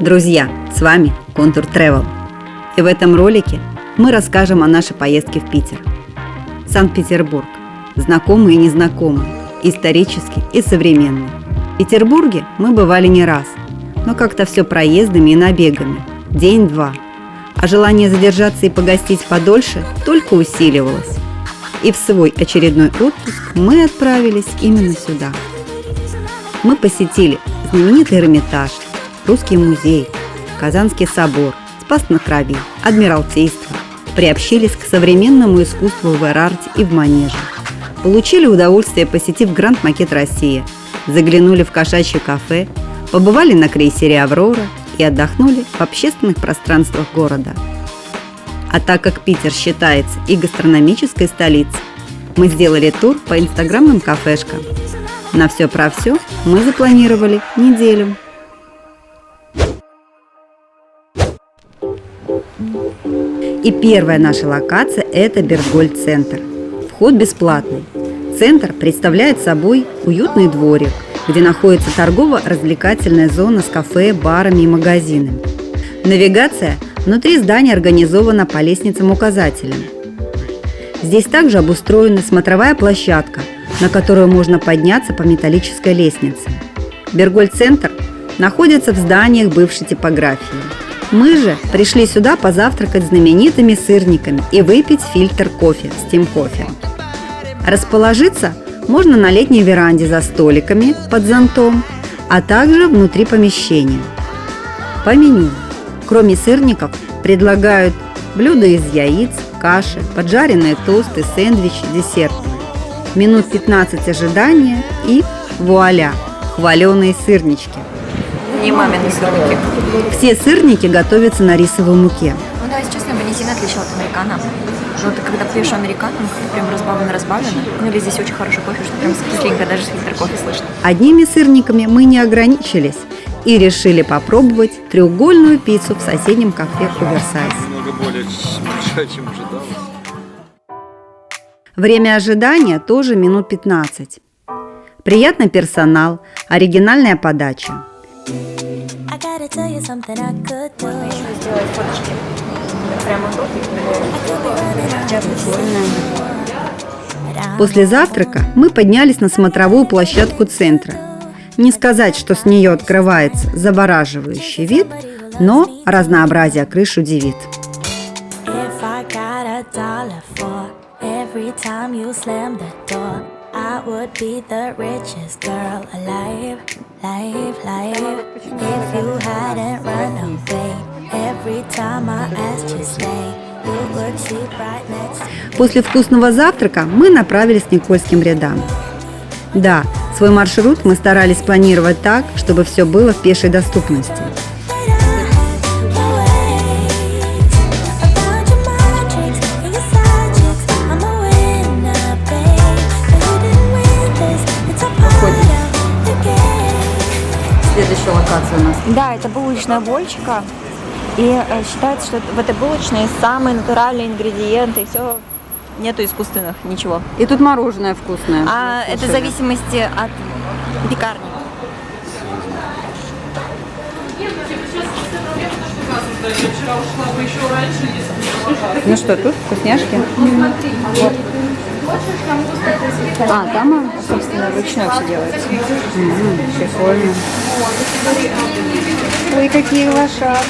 Друзья, с вами Контур Travel. И в этом ролике мы расскажем о нашей поездке в Питер. Санкт-Петербург. Знакомый и незнакомый, исторический и современный. В Петербурге мы бывали не раз, но как-то все проездами и набегами, день-два. А желание задержаться и погостить подольше только усиливалось. И в свой очередной отпуск мы отправились именно сюда. Мы посетили знаменитый Эрмитаж, Русский музей, Казанский собор, Спас на Крови, Адмиралтейство, приобщились к современному искусству в Эр-Арте и в Манеже, получили удовольствие, посетив Гранд Макет Россия, заглянули в кошачье кафе, побывали на крейсере «Аврора» и отдохнули в общественных пространствах города. А так как Питер считается и гастрономической столицей, мы сделали тур по инстаграмным кафешкам. На все про все мы запланировали неделю. И первая наша локация – это Бергольд-центр. Вход бесплатный. Центр представляет собой уютный дворик, где находится торгово-развлекательная зона с кафе, барами и магазинами. Навигация внутри здания организована по лестницам-указателям. Здесь также обустроена смотровая площадка, на которую можно подняться по металлической лестнице. Бергольд-центр находится в зданиях бывшей типографии. Мы же пришли сюда позавтракать знаменитыми сырниками и выпить фильтр кофе, стим-кофе. Расположиться можно на летней веранде за столиками под зонтом, а также внутри помещения. По меню. Кроме сырников предлагают блюда из яиц, каши, поджаренные тосты, сэндвичи, десерты. Минут 15 ожидания и вуаля! Хваленые сырнички. Не мамины сырники. Все сырники готовятся на рисовой муке. Ну да, если честно, я бы не сильно отличила от американо. Но ты когда пьешь американо, как-то прям разбавлено. Ну или здесь очень хороший кофе, что прям кисленько, даже фильтр кофе слышно. Одними сырниками мы не ограничились и решили попробовать треугольную пиццу в соседнем кафе «Оверсайз». Намного более большая, чем ожидалось. Время ожидания тоже минут 15. Приятный персонал, оригинальная подача. Сделать фоточки. Прямо тут. После завтрака мы поднялись на смотровую площадку центра. Не сказать, что с нее открывается завораживающий вид, но разнообразие крыш удивит. I would be the richest girl alive, if you hadn't run away. Every time I asked you stay, you would sit right next to me. После вкусного завтрака мы направились к Никольским рядам. Да, свой маршрут мы старались планировать так, чтобы все было в пешей доступности. Следующая локация у нас. Да, это булочная Вольчика. И считается, что в этой булочной самые натуральные ингредиенты. Все, нету искусственных, ничего. И тут мороженое вкусное. А это в зависимости от пекарни. Ну что, тут вкусняшки? Вот. А, там, Собственно, вручную все делается. прикольно. Ой, какие лошадки.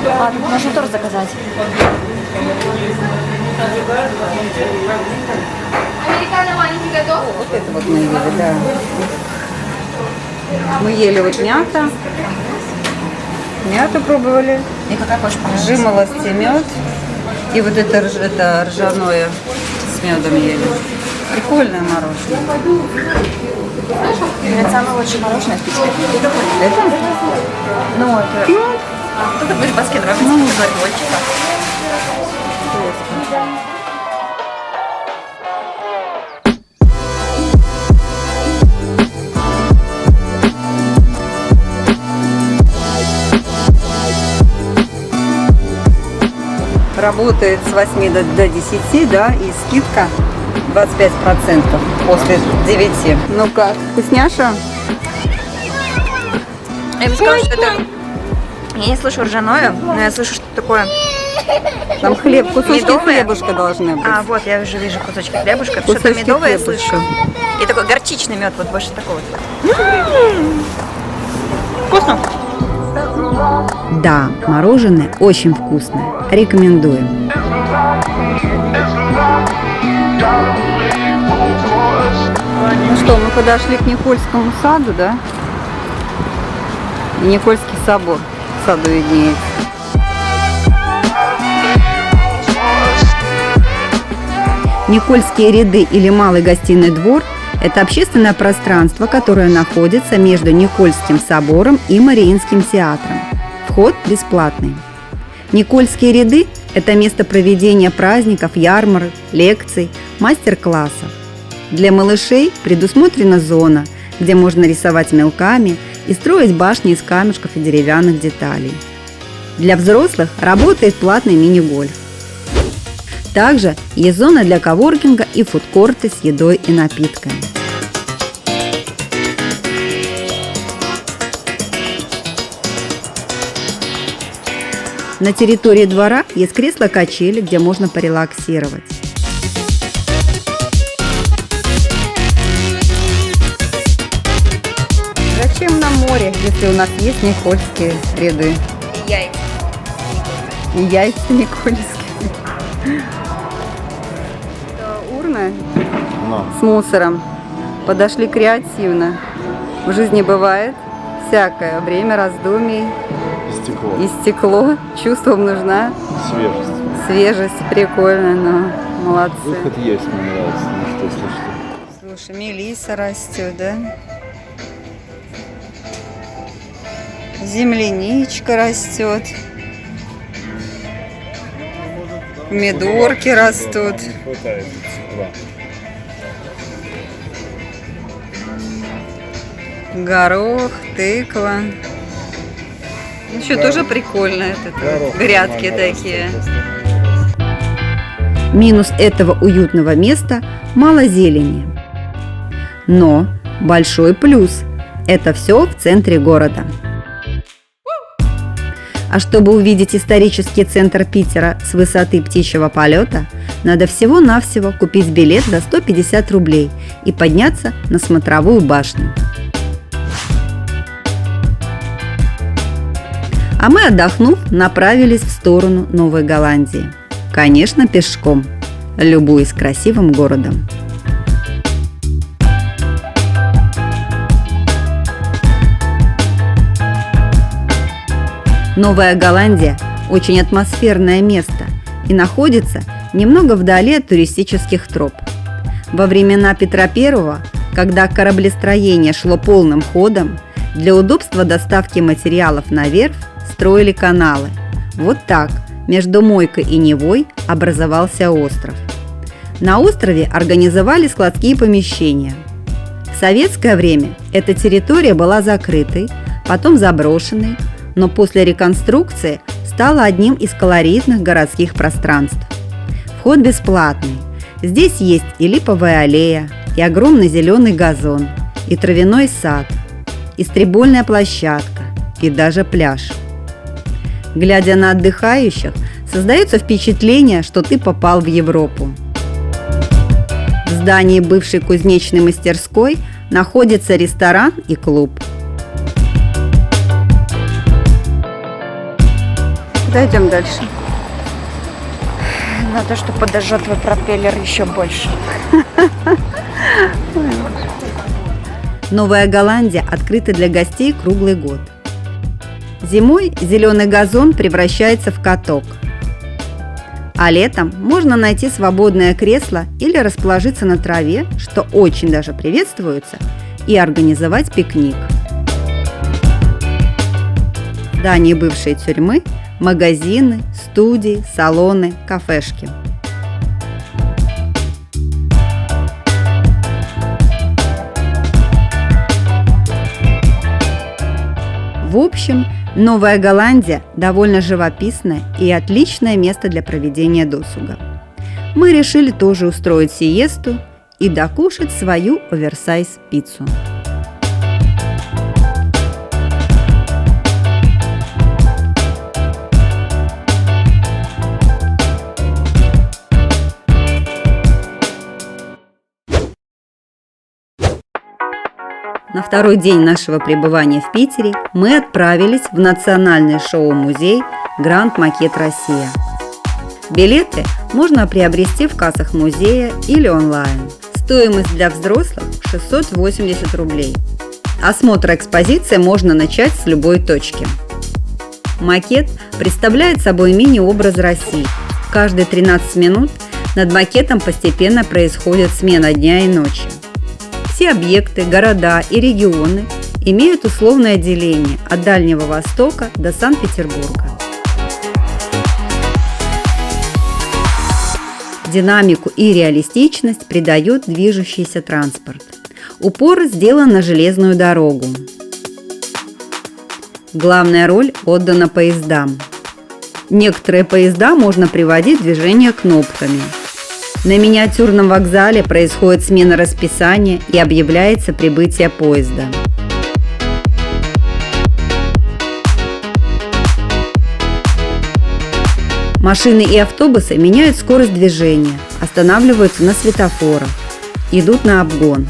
А, тут можно торт заказать. Вот это вот мы ели, да. Мы ели вот мяту пробовали, И какая хочешь понравится? жимолость и мед, и вот это ржаное с медом ели. Прикольное мороженое. Это самое лучшее мороженое в Питере. Это? Ну, это... Кто-то будет баскет нравится, кто-то говорит Вольчика. Работает с 8 до 10, да, и скидка 25% после 9. Ну как, вкусняша? Я бы сказала, что это... Я не слышу ржаное, но я слышу, что такое... Там кусочки Медовые? хлебушка должны быть. А, вот, я уже вижу кусочки хлебушка. Кусочки Что-то медовое я хлебушка. слышу. И такой горчичный мед, вот больше такого. Вкусно? Да, мороженое очень вкусное. Рекомендуем. Ну что, мы подошли к Никольскому саду, да? И Никольский собор в саду виднеется. Никольские ряды или Малый гостиный двор – это общественное пространство, которое находится между Никольским собором и Мариинским театром. Вход бесплатный. Никольские ряды – это место проведения праздников, ярмарок, лекций, мастер-классов. Для малышей предусмотрена зона, где можно рисовать мелками и строить башни из камешков и деревянных деталей. Для взрослых работает платный мини-гольф. Также есть зона для коворкинга и фудкорты с едой и напитками. На территории двора есть кресла-качели, где можно порелаксировать. Зачем нам море, если у нас есть Никольские ряды? И яйца. И яйца Никольские. Это урна с мусором. Подошли креативно. В жизни бывает всякое. Время раздумий. Стекло. И стекло. Чувствам нужна Свежесть. свежесть. Прикольно, но молодцы. Выход есть, мне нравится. Ну что, слушайте. Слушай, мелиса растет, да? Земляничка растет. Помидорки растут. Не хватает тепла. Горох, тыква. Ну что, тоже прикольно. Это грядки такие. Минус этого уютного места – мало зелени. Но большой плюс – это все в центре города. А чтобы увидеть исторический центр Питера с высоты птичьего полета, надо всего-навсего купить билет за 150 рублей и подняться на смотровую башню. А мы, отдохнув, направились в сторону Новой Голландии. Конечно, пешком, любуясь красивым городом. Новая Голландия – очень атмосферное место и находится немного вдали от туристических троп. Во времена Петра I, когда кораблестроение шло полным ходом, для удобства доставки материалов на верфь строили каналы. Вот так между Мойкой и Невой образовался остров. На острове организовали складские помещения. В советское время эта территория была закрытой, потом заброшенной, но после реконструкции стала одним из колоритных городских пространств. Вход бесплатный. Здесь есть и липовая аллея, и огромный зеленый газон, и травяной сад, и стрейбольная площадка, и даже пляж. Глядя на отдыхающих, создается впечатление, что ты попал в Европу. В здании бывшей кузнечной мастерской находится ресторан и клуб. Дойдем дальше. На то, что подожжет твой пропеллер еще больше. Новая Голландия открыта для гостей круглый год. Зимой зеленый газон превращается в каток. А летом можно найти свободное кресло или расположиться на траве, что очень даже приветствуется, и организовать пикник. Здание бывшей тюрьмы, магазины, студии, салоны, кафешки. В общем, Новая Голландия довольно живописное и отличное место для проведения досуга. Мы решили тоже устроить сиесту и докушать свою оверсайз-пиццу. На второй день нашего пребывания в Питере мы отправились в национальный шоу-музей «Гранд Макет Россия». Билеты можно приобрести в кассах музея или онлайн. Стоимость для взрослых – 680 рублей. Осмотр экспозиции можно начать с любой точки. Макет представляет собой мини-образ России. Каждые 13 минут над макетом постепенно происходит смена дня и ночи. Все объекты, города и регионы имеют условное деление от Дальнего Востока до Санкт-Петербурга. Динамику и реалистичность придает движущийся транспорт. Упор сделан на железную дорогу. Главная роль отдана поездам. Некоторые поезда можно приводить в движение кнопками. На миниатюрном вокзале происходит смена расписания и объявляется прибытие поезда. Машины и автобусы меняют скорость движения, останавливаются на светофорах, идут на обгон.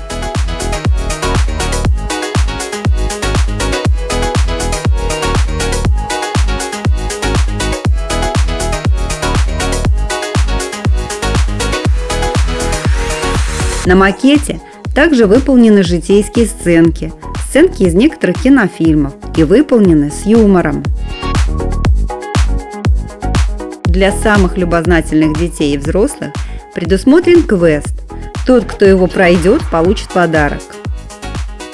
На макете также выполнены житейские сценки из некоторых кинофильмов и выполнены с юмором. Для самых любознательных детей и взрослых предусмотрен квест. Тот, кто его пройдет, получит подарок.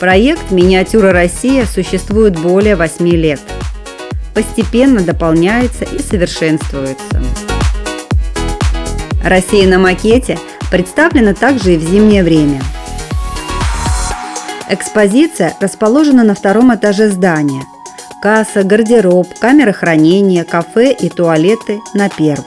Проект «Миниатюра Россия» существует более 8 лет. Постепенно дополняется и совершенствуется. Россия на макете представлена также и в зимнее время. Экспозиция расположена на втором этаже здания. Касса, гардероб, камера хранения, кафе и туалеты на первом.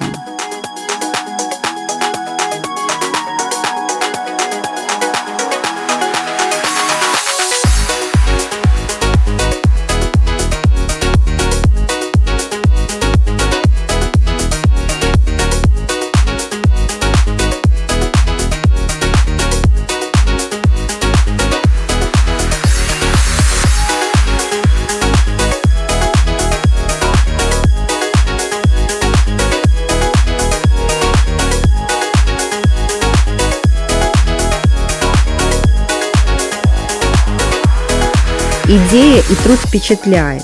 Идея и труд впечатляет.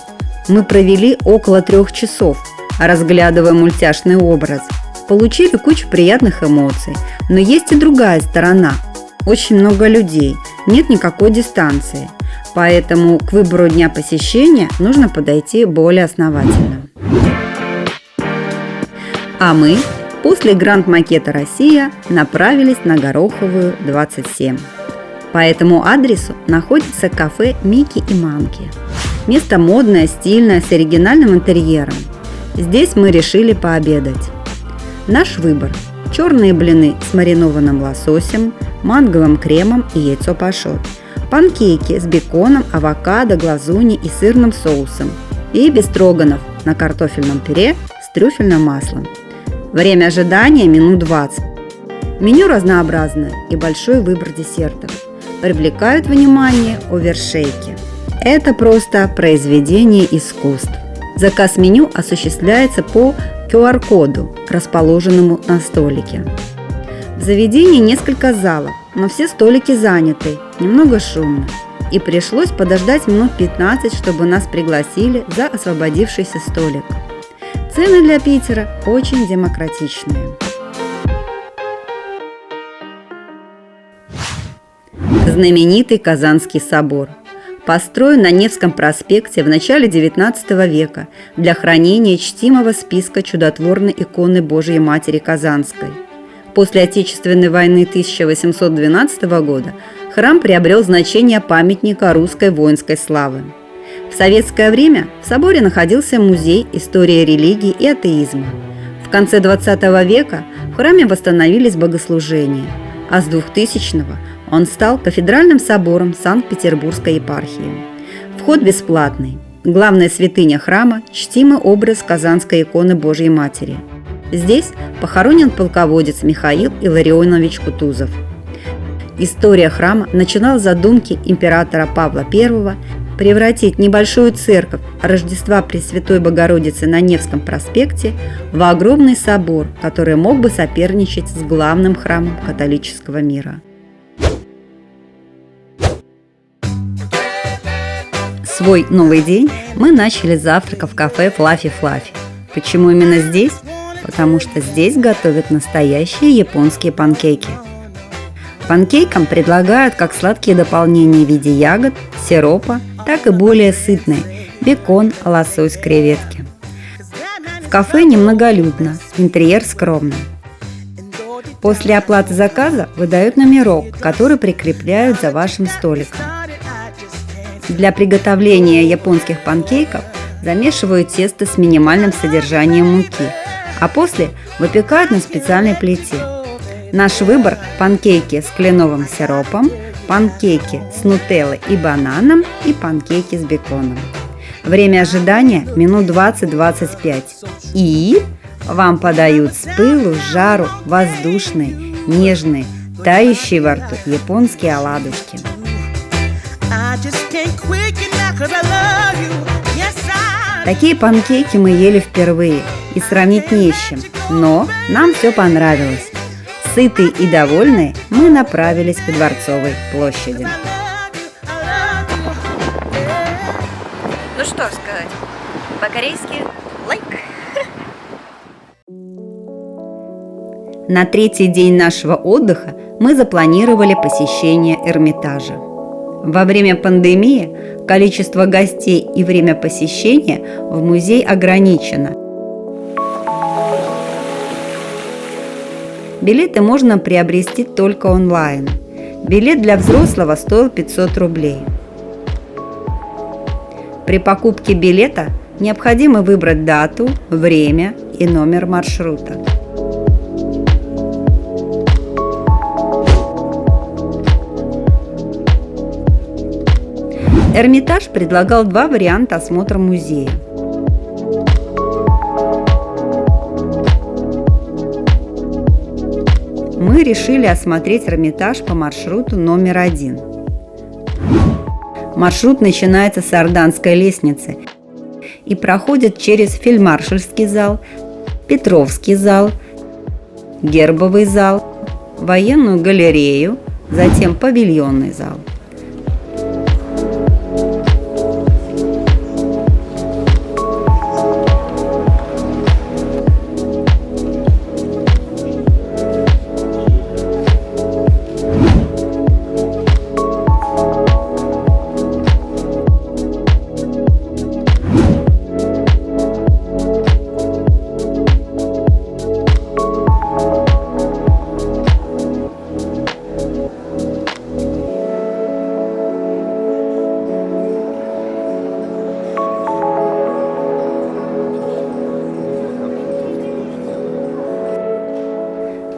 Мы провели около 3 часов, разглядывая мультяшный образ. Получили кучу приятных эмоций, но есть и другая сторона. Очень много людей, нет никакой дистанции, поэтому к выбору дня посещения нужно подойти более основательно. А мы после Гранд-макета «Россия» направились на Гороховую, 27. По этому адресу находится кафе «Мики и Манки». Место модное, стильное, с оригинальным интерьером. Здесь мы решили пообедать. Наш выбор – черные блины с маринованным лососем, манговым кремом и яйцо пашот, панкейки с беконом, авокадо, глазуни и сырным соусом и бефстроганов на картофельном пюре с трюфельным маслом. Время ожидания – минут 20. Меню разнообразное и большой выбор десертов. Привлекают внимание овершейки. Это просто произведение искусств. Заказ меню осуществляется по QR-коду, расположенному на столике. В заведении несколько залов, но все столики заняты, немного шумно. И пришлось подождать минут 15, чтобы нас пригласили за освободившийся столик. Цены для Питера очень демократичные. Знаменитый Казанский собор. Построен на Невском проспекте в начале XIX века для хранения чтимого списка чудотворной иконы Божией Матери Казанской. После Отечественной войны 1812 года храм приобрел значение памятника русской воинской славы. В советское время в соборе находился музей истории религии и атеизма. В конце 20 века в храме восстановились богослужения, а с 2000-го он стал кафедральным собором Санкт-Петербургской епархии. Вход бесплатный. Главная святыня храма – чтимый образ Казанской иконы Божьей Матери. Здесь похоронен полководец Михаил Илларионович Кутузов. История храма начиналась с задумки императора Павла I превратить небольшую церковь Рождества Пресвятой Богородицы на Невском проспекте в огромный собор, который мог бы соперничать с главным храмом католического мира. Свой новый день мы начали с завтрака в кафе Fluffy Fluffy. Почему именно здесь? Потому что здесь готовят настоящие японские панкейки. Панкейкам предлагают как сладкие дополнения в виде ягод, сиропа, так и более сытные – бекон, лосось, креветки. В кафе немноголюдно, интерьер скромный. После оплаты заказа выдают номерок, который прикрепляют за вашим столиком. Для приготовления японских панкейков замешивают тесто с минимальным содержанием муки, а после выпекают на специальной плите. Наш выбор – панкейки с кленовым сиропом, панкейки с нутеллой и бананом и панкейки с беконом. Время ожидания – минут 20-25. И вам подают с пылу, с жару, воздушные, нежные, тающие во рту японские оладушки. Такие панкейки мы ели впервые и сравнить не с чем, но нам все понравилось. Сытые и довольные мы направились к Дворцовой площади. Ну что сказать, по-корейски лайк. На третий день нашего отдыха мы запланировали посещение Эрмитажа. Во время пандемии количество гостей и время посещения в музей ограничено. Билеты можно приобрести только онлайн. Билет для взрослого стоил 500 рублей. При покупке билета необходимо выбрать дату, время и номер маршрута. Эрмитаж предлагал два варианта осмотра музея. Мы решили осмотреть Эрмитаж по маршруту номер 1. Маршрут начинается с Орданской лестницы и проходит через Фельдмаршальский зал, Петровский зал, Гербовый зал, Военную галерею, затем Павильонный зал.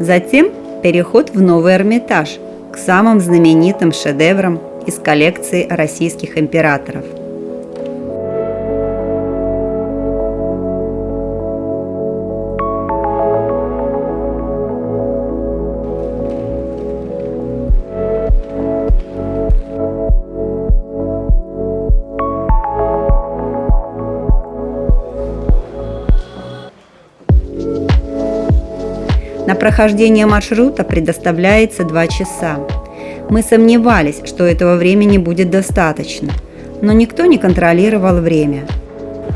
Затем переход в новый Эрмитаж к самым знаменитым шедеврам из коллекции российских императоров. На прохождение маршрута предоставляется 2 часа. Мы сомневались, что этого времени будет достаточно, но никто не контролировал время.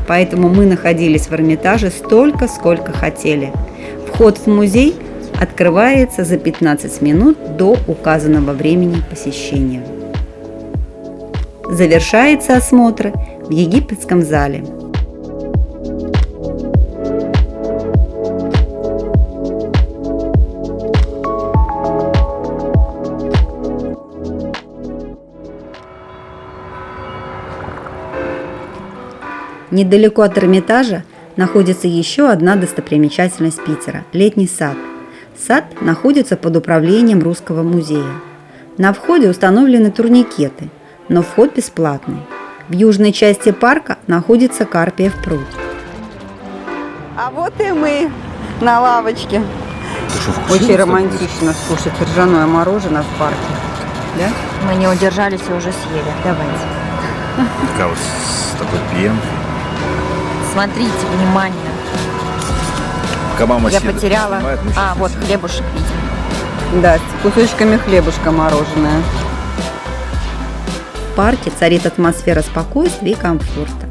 Поэтому мы находились в Эрмитаже столько, сколько хотели. Вход в музей открывается за 15 минут до указанного времени посещения. Завершается осмотр в Египетском зале. Недалеко от Эрмитажа находится еще одна достопримечательность Питера – Летний сад. Сад находится под управлением Русского музея. На входе установлены турникеты, но вход бесплатный. В южной части парка находится Карпиев пруд. А вот и мы на лавочке. Очень романтично скушать ржаное мороженое в парке. Да? Мы не удержались и уже съели. Давайте. Такая вот с такой пенкой. Смотрите, внимание. Пока мама Я съедет, потеряла. снимает, мы А, щас вот съедим. хлебушек видим. Да, с кусочками хлебушка мороженое. В парке царит атмосфера спокойствия и комфорта.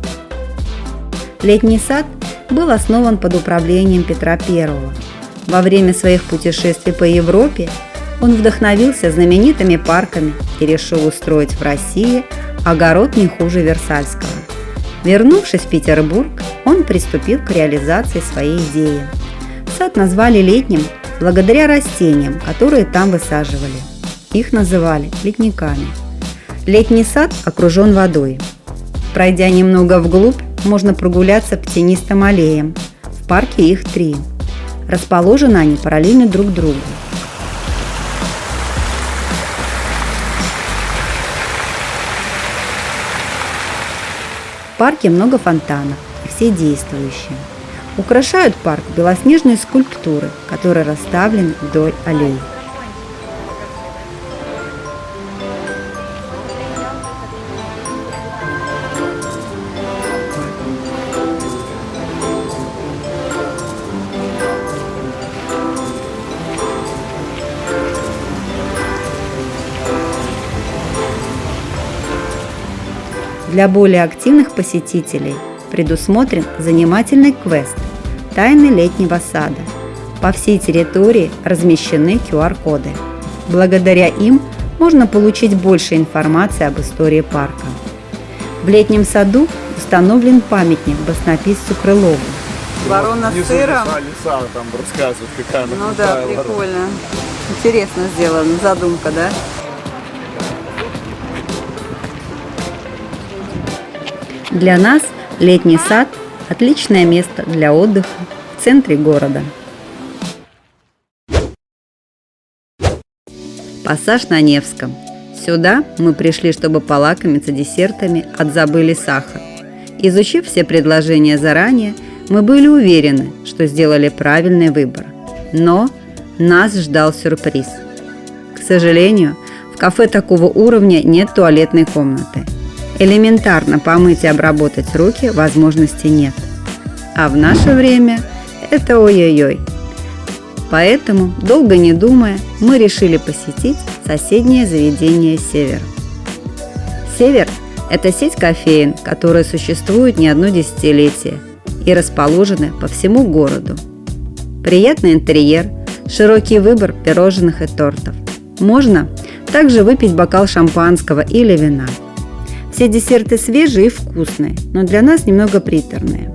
Летний сад был основан под управлением Петра I. Во время своих путешествий по Европе он вдохновился знаменитыми парками и решил устроить в России огород не хуже Версальского. Вернувшись в Петербург, он приступил к реализации своей идеи. Сад назвали летним благодаря растениям, которые там высаживали. Их называли летниками. Летний сад окружен водой. Пройдя немного вглубь, можно прогуляться по тенистым аллеям. В парке их 3. Расположены они параллельно друг другу. В парке много фонтанов, все действующие. Украшают парк белоснежные скульптуры, которые расставлены вдоль аллей. Для более активных посетителей предусмотрен занимательный квест «Тайны летнего сада». По всей территории размещены QR-коды. Благодаря им можно получить больше информации об истории парка. В летнем саду установлен памятник баснописцу Крылову. Ворона с сыром. Лиса там рассказывает, какая она Ну да, крутая, ворона. прикольно. Интересно сделано, задумка, да? Для нас летний сад – отличное место для отдыха в центре города. Пассаж на Невском. Сюда мы пришли, чтобы полакомиться десертами от «Забыли сахар». Изучив все предложения заранее, мы были уверены, что сделали правильный выбор. Но нас ждал сюрприз. К сожалению, в кафе такого уровня нет туалетной комнаты. Элементарно помыть и обработать руки возможности нет. А в наше время это ой-ой-ой. Поэтому, долго не думая, мы решили посетить соседнее заведение «Север». «Север» – это сеть кофеен, которая существует не одно десятилетие и расположены по всему городу. Приятный интерьер, широкий выбор пирожных и тортов. Можно также выпить бокал шампанского или вина. Все десерты свежие и вкусные, но для нас немного приторные.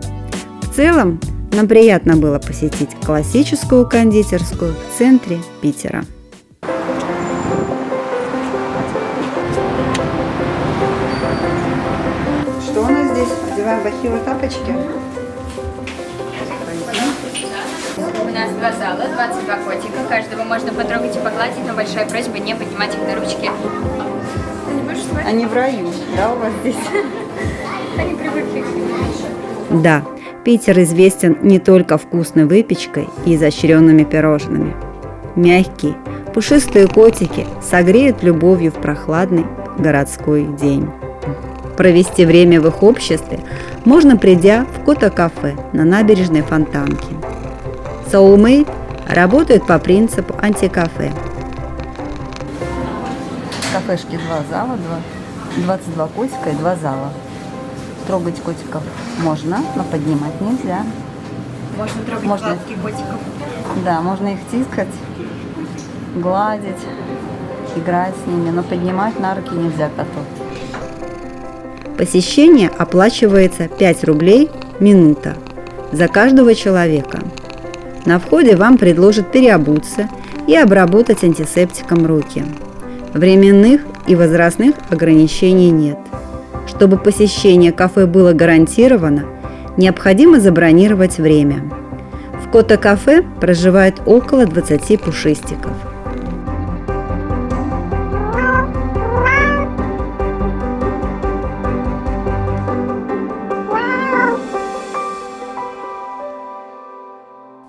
В целом, нам приятно было посетить классическую кондитерскую в центре Питера. Что у нас здесь? Одеваем бахилы тапочки. У нас 2 зала, 22 котика. Каждого можно потрогать и погладить, но большая просьба не поднимать их на ручки. Ты не будешь спать? Они в раю, да, у вас здесь? Они привыкли. Да, Питер известен не только вкусной выпечкой и изощренными пирожными. Мягкие, пушистые котики согреют любовью в прохладный городской день. Провести время в их обществе можно, придя в Кота-кафе на набережной Фонтанки. Soulmate работает по принципу антикафе. В кафешке 2 зала, 22 котика и 2 зала. Трогать котиков можно, но поднимать нельзя. Можно трогать Можно. лапки котиков. Да, можно их тискать, гладить, играть с ними, но поднимать на руки нельзя котов. Посещение оплачивается 5 рублей минута за каждого человека. На входе вам предложат переобуться и обработать антисептиком руки. Временных и возрастных ограничений нет. Чтобы посещение кафе было гарантировано, Необходимо забронировать время. В Кота-кафе проживает около 20 пушистиков.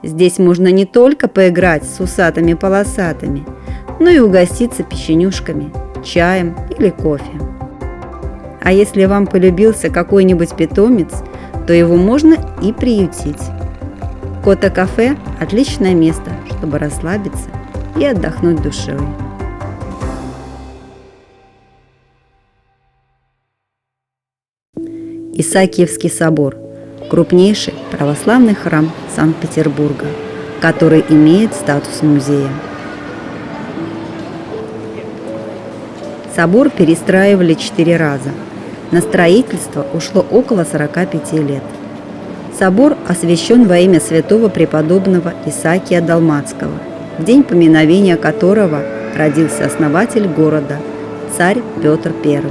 Здесь можно не только поиграть с усатыми-полосатыми, но и угоститься печенюшками, чаем или кофе. А если вам полюбился какой-нибудь питомец, то его можно и приютить. Кота-кафе – отличное место, чтобы расслабиться и отдохнуть душой. Исаакиевский собор – крупнейший православный храм Санкт-Петербурга, который имеет статус музея. Собор перестраивали 4 раза. На строительство ушло около 45 лет. Собор освящен во имя святого преподобного Исаакия Далматского, в день поминовения которого родился основатель города, царь Петр I.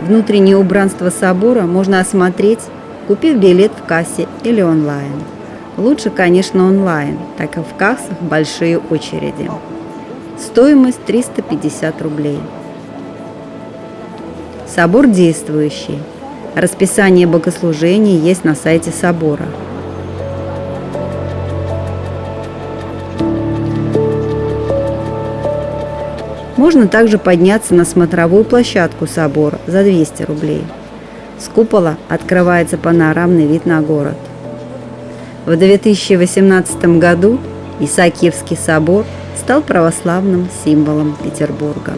Внутреннее убранство собора можно осмотреть, купив билет в кассе или онлайн. Лучше, конечно, онлайн, так как в кассах большие очереди. Стоимость 350 рублей. Собор действующий. Расписание богослужений есть на сайте собора. Можно также подняться на смотровую площадку собора за 200 рублей. С купола открывается панорамный вид на город. В 2018 году Исаакиевский собор стал православным символом Петербурга.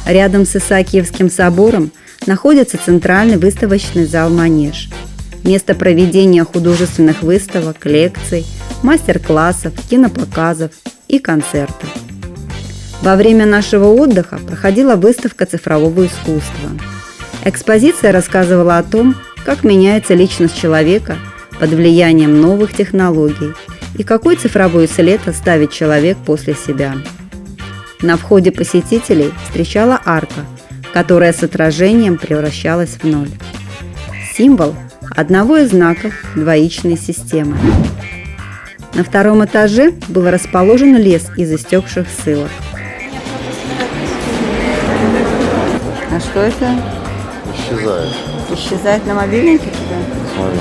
Рядом с Исаакиевским собором находится центральный выставочный зал «Манеж», место проведения художественных выставок, лекций, мастер-классов, кинопоказов и концертов. Во время нашего отдыха проходила выставка цифрового искусства. Экспозиция рассказывала о том, как меняется личность человека под влиянием новых технологий и какой цифровой след оставит человек после себя. На входе посетителей встречала арка, которая с отражением превращалась в ноль. Символ одного из знаков двоичной системы. На втором этаже был расположен лес из истекших ссылок. А что это? Исчезает. Исчезает на мобильнике? Смотри.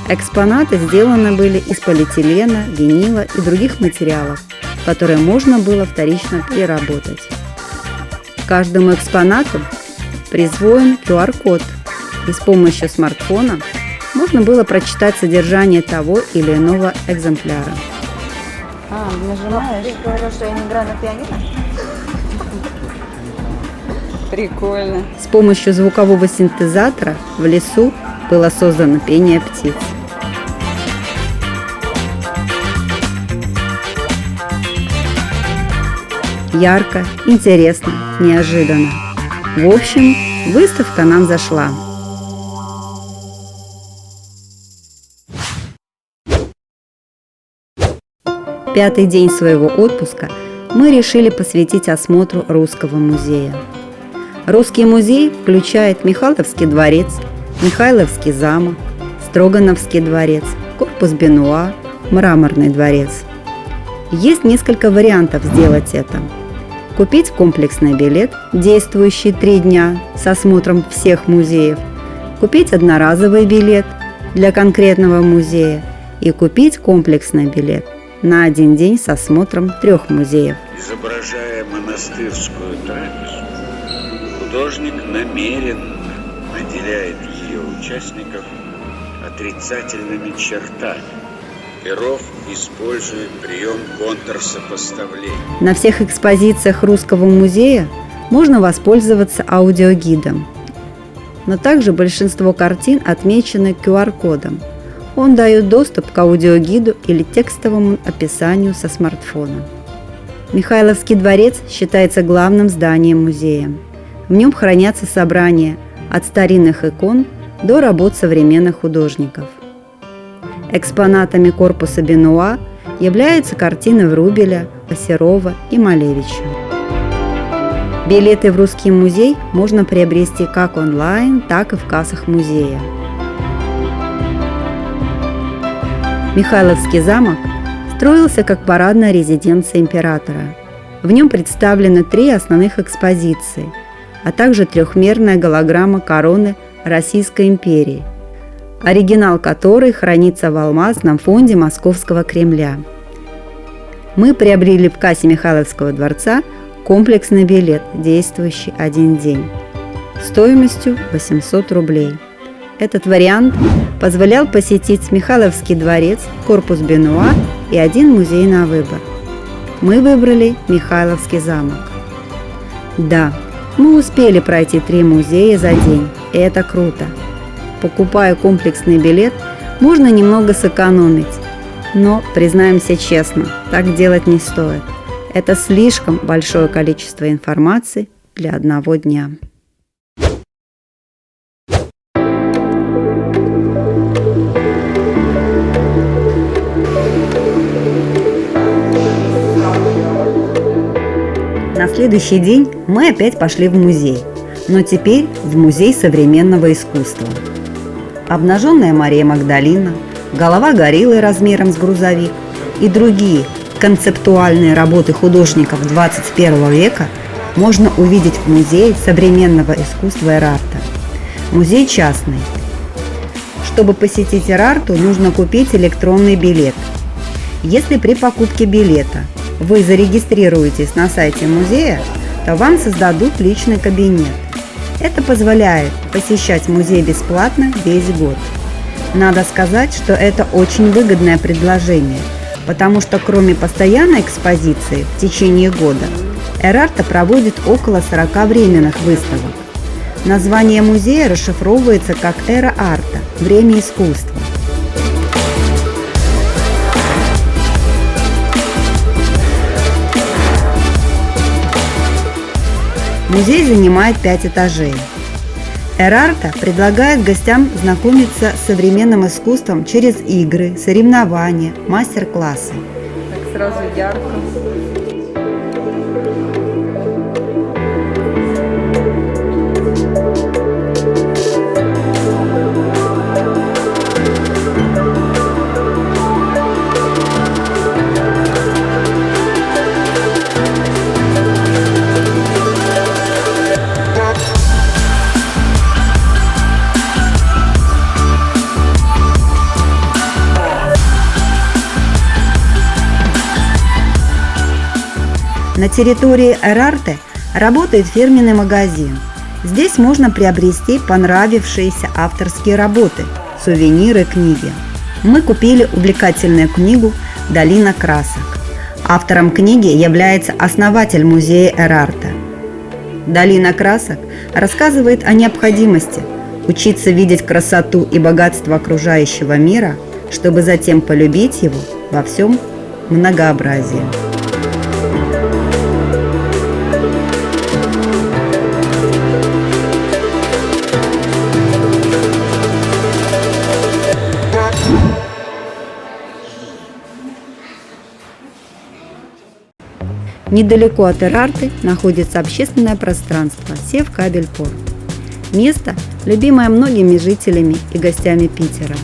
Экспонаты сделаны были из полиэтилена, винила и других материалов, которые можно было вторично переработать. К каждому экспонату присвоен QR-код, и с помощью смартфона можно было прочитать содержание того или иного экземпляра. Нажимаешь? Ты говорил, что я не играю на пианино? Прикольно. С помощью звукового синтезатора в лесу было создано пение птиц. Ярко, интересно, неожиданно. В общем, выставка нам зашла. Пятый день своего отпуска мы решили посвятить осмотру Русского музея. Русский музей включает Михайловский дворец, Михайловский замок, Строгановский дворец, корпус Бенуа, Мраморный дворец. Есть несколько вариантов сделать это. купить комплексный билет, действующий 3 дня с осмотром всех музеев, купить одноразовый билет для конкретного музея и купить комплексный билет на 1 день с осмотром 3 музеев. Изображая монастырскую трапезу, художник намеренно наделяет ее участников отрицательными чертами. Перов использует прием контрсопоставления. На всех экспозициях Русского музея можно воспользоваться аудиогидом, но также большинство картин отмечены QR-кодом. Он дает доступ к аудиогиду или текстовому описанию со смартфона. Михайловский дворец считается главным зданием музея. В нем хранятся собрания от старинных икон до работ современных художников. Экспонатами корпуса Бенуа являются картины Врубеля, Серова и Малевича. Билеты в Русский музей можно приобрести как онлайн, так и в кассах музея. Михайловский замок строился как парадная резиденция императора. В нем представлены 3 основных экспозиции, а также трехмерная голограмма короны Российской империи, оригинал которой хранится в Алмазном фонде Московского Кремля. Мы приобрели в кассе Михайловского дворца комплексный билет, действующий 1 день, стоимостью 800 рублей. Этот вариант позволял посетить Михайловский дворец, корпус Бенуа и 1 музей на выбор. Мы выбрали Михайловский замок. Да, мы успели пройти 3 музея за день, и это круто. Покупая комплексный билет, можно немного сэкономить, но, признаемся честно, так делать не стоит. Это слишком большое количество информации для одного дня. На следующий день мы опять пошли в музей, но теперь в музей современного искусства. Обнаженная Мария Магдалина, голова гориллы размером с грузовик и другие концептуальные работы художников 21 века можно увидеть в Музее современного искусства Эрарта. Музей частный. Чтобы посетить Эрарту, нужно купить электронный билет. Если при покупке билета вы зарегистрируетесь на сайте музея, то вам создадут личный кабинет. Это позволяет посещать музей бесплатно весь год. Надо сказать, что это очень выгодное предложение, потому что кроме постоянной экспозиции в течение года, Эрарта проводит около 40 временных выставок. Название музея расшифровывается как «Эра арта» – «Время искусства». Музей занимает 5 этажей. Эрарта предлагает гостям знакомиться с современным искусством через игры, соревнования, мастер-классы. Так сразу ярко. На территории Эрарты работает фирменный магазин. Здесь можно приобрести понравившиеся авторские работы, сувениры, книги. Мы купили увлекательную книгу «Долина красок». Автором книги является основатель музея Эрарта. «Долина красок» рассказывает о необходимости учиться видеть красоту и богатство окружающего мира, чтобы затем полюбить его во всем многообразии. Недалеко от Эрарты находится общественное пространство Севкабельпорт. Место, любимое многими жителями и гостями Питера.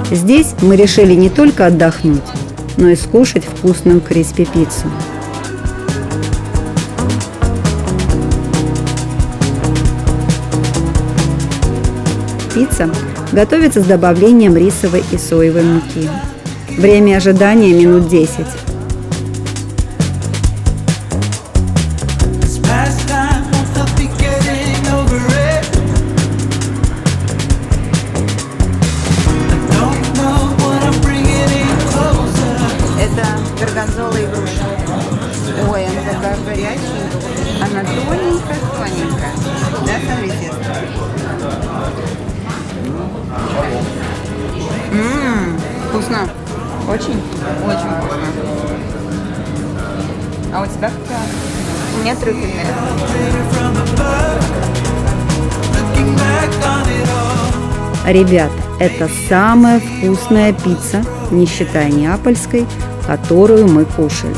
Здесь мы решили не только отдохнуть, но и скушать вкусную криспи-пиццу. Пицца готовится с добавлением рисовой и соевой муки. Время ожидания минут 10. Это горгонзола и груша. Ой, она такая горячая. Она тоненькая. Да, смотрите. Вкусно. Очень? Очень вкусно. А у тебя какая? У меня трюфельная. Ребята, это самая вкусная пицца, не считая неапольской, которую мы кушали.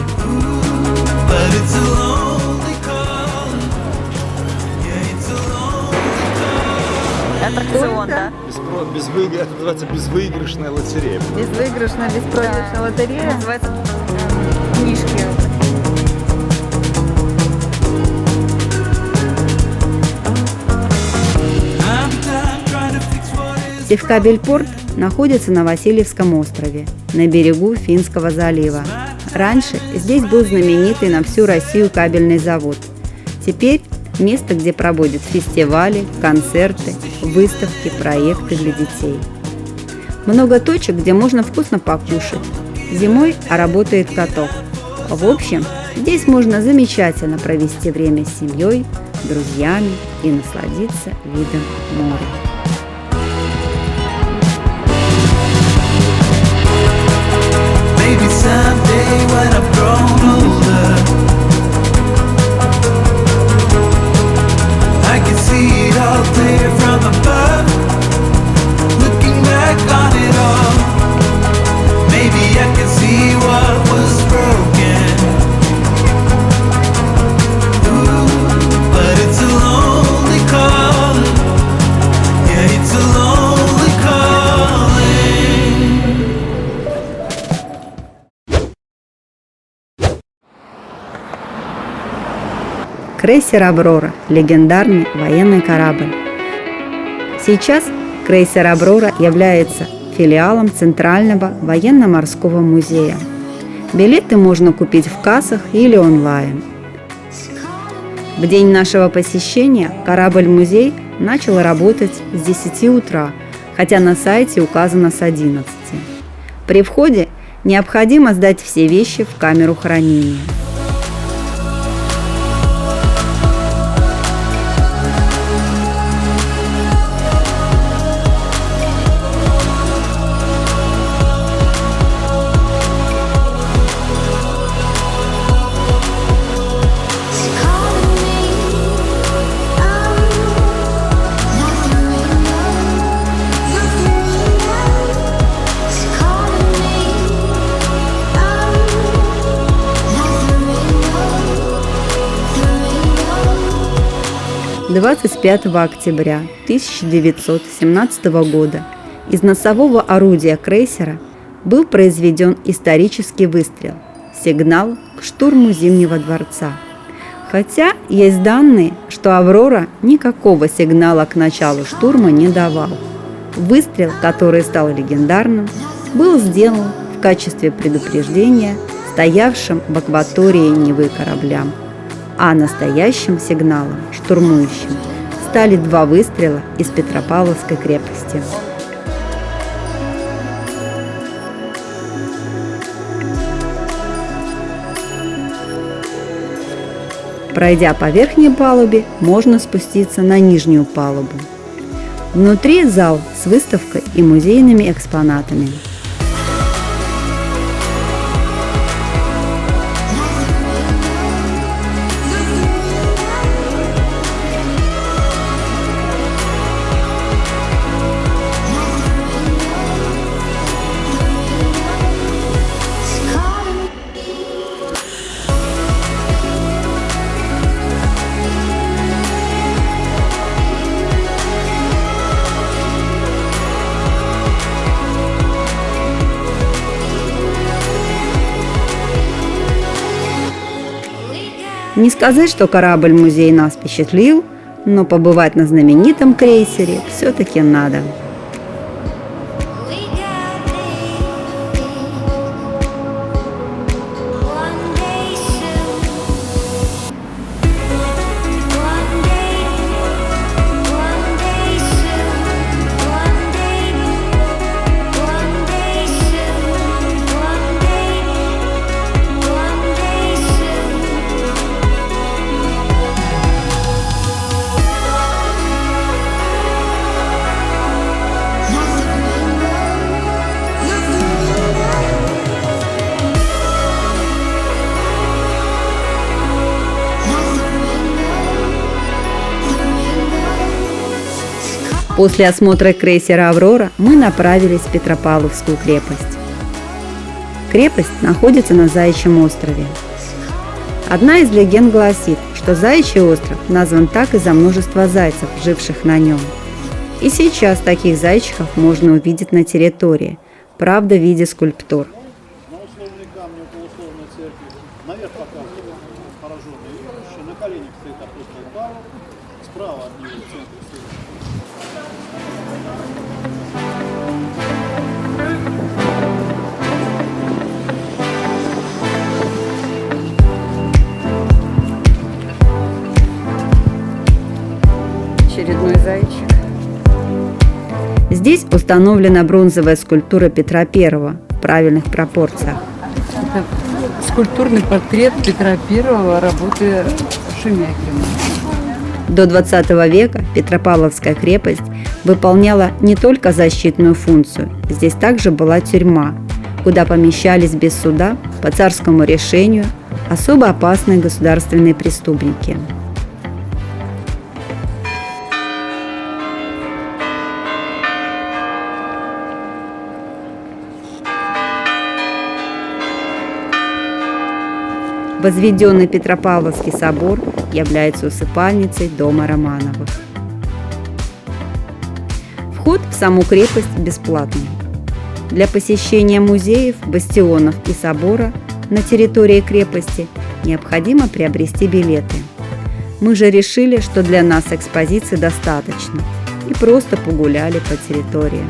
Аттракцион, да? Это называется безвыигрышная лотерея. Безвыигрышная, беспроигрышная лотерея. Называется книжки. Севкабельпорт находится на Васильевском острове, на берегу Финского залива. Раньше здесь был знаменитый на всю Россию кабельный завод. Теперь место, где проводят фестивали, концерты, выставки, проекты для детей. Много точек, где можно вкусно покушать. Зимой работает каток. В общем, здесь можно замечательно провести время с семьей, друзьями и насладиться видом моря. Maybe someday when I've grown older, I can see it all clear from above. Looking back on it all, maybe I can see what was broken. Ooh, but it's a lonely calling. Yeah, it's a lonely calling. Крейсер «Аврора» – легендарный военный корабль. Сейчас крейсер «Аврора» является филиалом Центрального военно-морского музея. Билеты можно купить в кассах или онлайн. В день нашего посещения корабль-музей начал работать с 10 утра, хотя на сайте указано с 11. При входе необходимо сдать все вещи в камеру хранения. It's 25 октября 1917 года из носового орудия крейсера был произведен исторический выстрел – сигнал к штурму Зимнего дворца. Хотя есть данные, что «Аврора» никакого сигнала к началу штурма не давал. Выстрел, который стал легендарным, был сделан в качестве предупреждения стоявшим в акватории Невы кораблям, а настоящим сигналом штурмующим стали 2 выстрела из Петропавловской крепости. Пройдя по верхней палубе, можно спуститься на нижнюю палубу. Внутри зал с выставкой и музейными экспонатами. Не сказать, что корабль-музей нас впечатлил, но побывать на знаменитом крейсере все-таки надо. После осмотра крейсера «Аврора» мы направились в Петропавловскую крепость. Крепость находится на Заячьем острове. Одна из легенд гласит, что Заячий остров назван так из-за множества зайцев, живших на нем. И сейчас таких зайчиков можно увидеть на территории, правда в виде скульптур. На условной камне около условной церкви, наверх показывают пораженные верующие, на коленях стоит апостол Павел, справа от него в центре стоит. Очередной зайчик. Здесь установлена бронзовая скульптура Петра I в правильных пропорциях. Это скульптурный портрет Петра I работы Шемякина. До 20 века Петропавловская крепость выполняла не только защитную функцию, здесь также была тюрьма, куда помещались без суда по царскому решению особо опасные государственные преступники. Возведенный Петропавловский собор является усыпальницей дома Романовых. Вход в саму крепость бесплатный. Для посещения музеев, бастионов и собора на территории крепости необходимо приобрести билеты. Мы же решили, что для нас экспозиции достаточно, и просто погуляли по территории.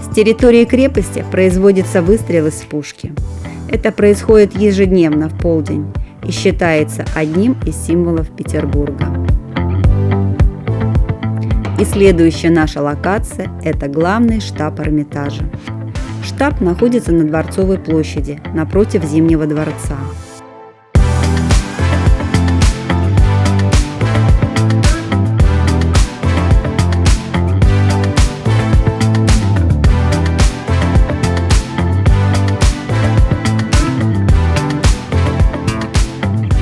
С территории крепости производится выстрел из пушки. Это происходит ежедневно в полдень и считается одним из символов Петербурга. И следующая наша локация – это главный штаб Эрмитажа. Штаб находится на Дворцовой площади, напротив Зимнего дворца.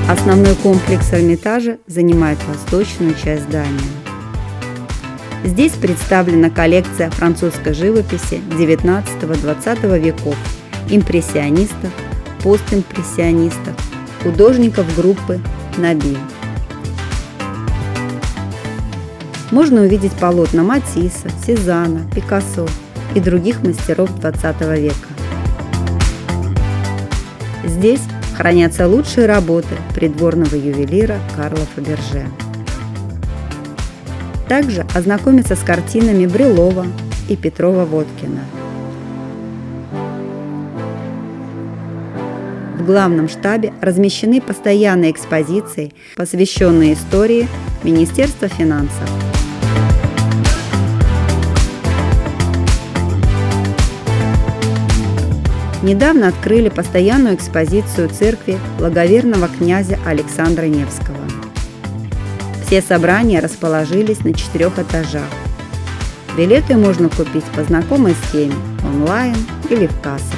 Основной комплекс Эрмитажа занимает восточную часть здания. Здесь представлена коллекция французской живописи XIX-XX веков, импрессионистов, постимпрессионистов, художников группы Наби. Можно увидеть полотна Матисса, Сезанна, Пикассо и других мастеров XX века. Здесь хранятся лучшие работы придворного ювелира Карла Фаберже. Также ознакомиться с картинами Брюлова и Петрова-Водкина. В главном штабе размещены постоянные экспозиции, посвященные истории Министерства финансов. Недавно открыли постоянную экспозицию церкви благоверного князя Александра Невского. Все собрания расположились на 4 этажах. Билеты можно купить по знакомой схеме онлайн или в кассах.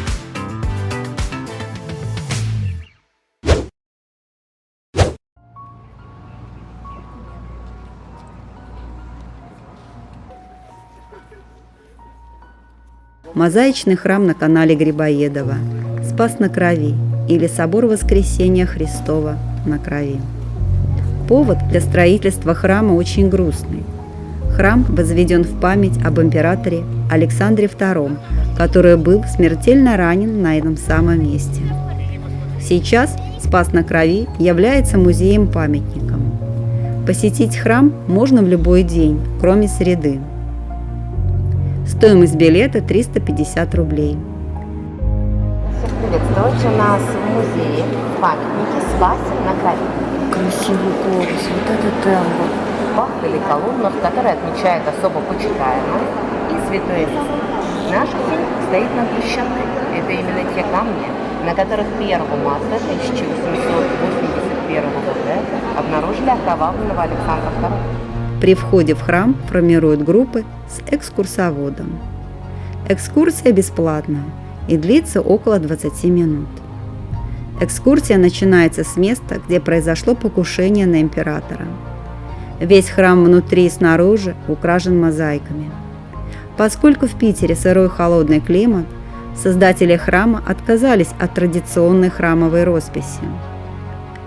Мозаичный храм на канале Грибоедова, Спас на Крови, или собор Воскресения Христова на Крови. Повод для строительства храма очень грустный. Храм возведен в память об императоре Александре II, который был смертельно ранен на этом самом месте. Сейчас Спас на Крови является музеем-памятником. Посетить храм можно в любой день, кроме среды. Стоимость билета 350 рублей. Приветствовать у нас в музее памятники Спаса на Крови. Красивый корпус, вот это тембр. Бах или колоннах, которые отмечают особо почитаемое и святое место. Наш музей стоит над брусчаткой. Это именно те камни, на которых 1 марта 1881 года обнаружили окровавленного Александра II. При входе в храм формируют группы с экскурсоводом. Экскурсия бесплатная и длится около 20 минут. Экскурсия начинается с места, где произошло покушение на императора. Весь храм внутри и снаружи украшен мозаиками. Поскольку в Питере сырой холодный климат, создатели храма отказались от традиционной храмовой росписи.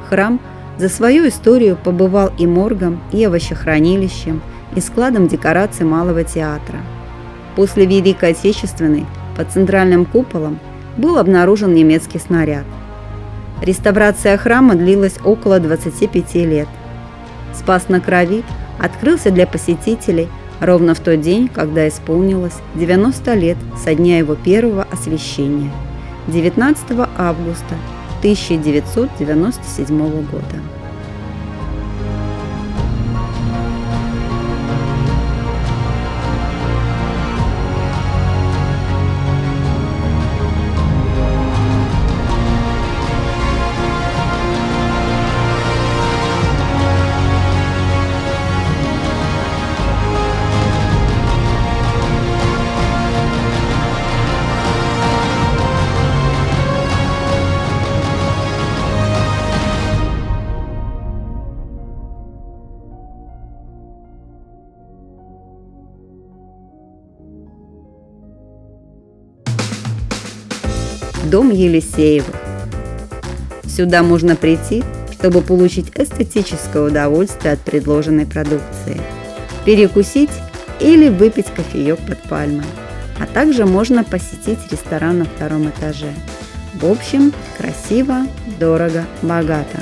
Храм за свою историю побывал и моргом, и овощехранилищем, и складом декораций Малого театра. После Великой Отечественной под центральным куполом был обнаружен немецкий снаряд. Реставрация храма длилась около 25 лет. Спас на Крови открылся для посетителей ровно в тот день, когда исполнилось 90 лет со дня его первого освящения, 19 августа 1997 года. Дом Елисеевых. Сюда можно прийти, чтобы получить эстетическое удовольствие от предложенной продукции, перекусить или выпить кофеек под пальмой, а также можно посетить ресторан на 2-м этаже. В общем, красиво, дорого, богато.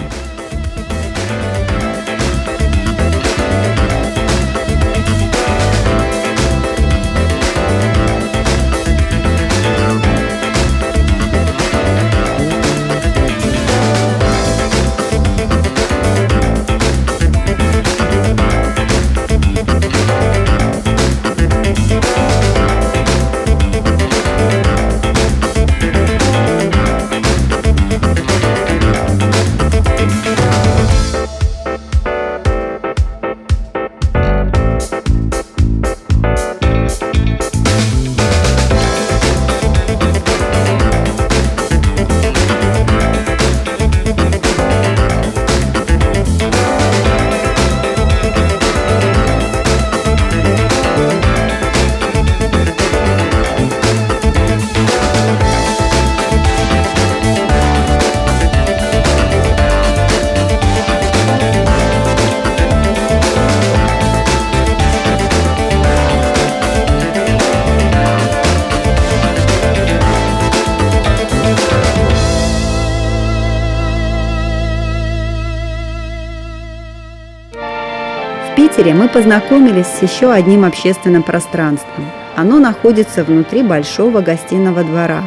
В Питере мы познакомились с еще одним общественным пространством. Оно находится внутри большого гостиного двора.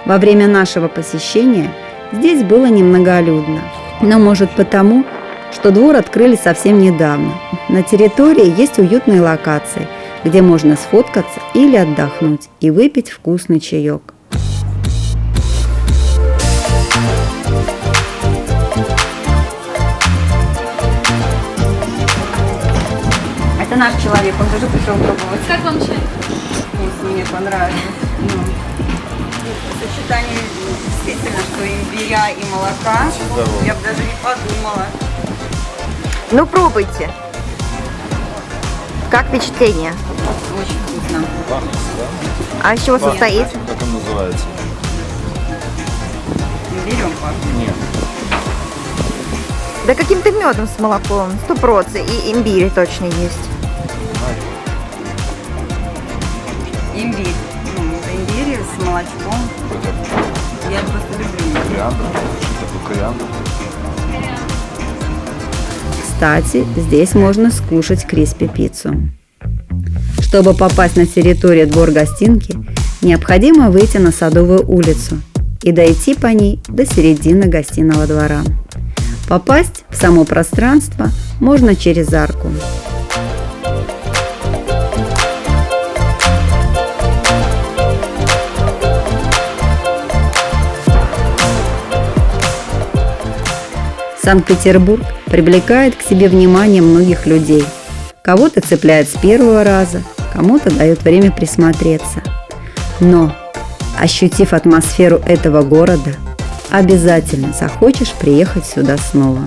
Во время нашего посещения здесь было немноголюдно, но может потому, что двор открыли совсем недавно. На территории есть уютные локации, где можно сфоткаться или отдохнуть и выпить вкусный чаек. Это наш человек, он тоже пришел пробовать. Как вам чай? Вкус мне понравилось. Сочетание действительно, что имбиря и молока, я бы даже не подумала. Ну, пробуйте. Как впечатление? Очень вкусно. А из чего состоит? Как он называется? Имбирем пахнет. Нет. Да каким-то медом с молоком, 100%. И имбирь точно есть. Имбирь. Имбирь с молочком. Я просто люблю имбирь. Кориандр. Что такое кориандр? Кстати, здесь можно скушать криспи-пиццу. Чтобы попасть на территорию двор-гостинки, необходимо выйти на Садовую улицу и дойти по ней до середины гостиного двора. Попасть в само пространство можно через арку. Санкт-Петербург привлекает к себе внимание многих людей. Кого-то цепляет с первого раза, кому-то дает время присмотреться. Но, ощутив атмосферу этого города, обязательно захочешь приехать сюда снова.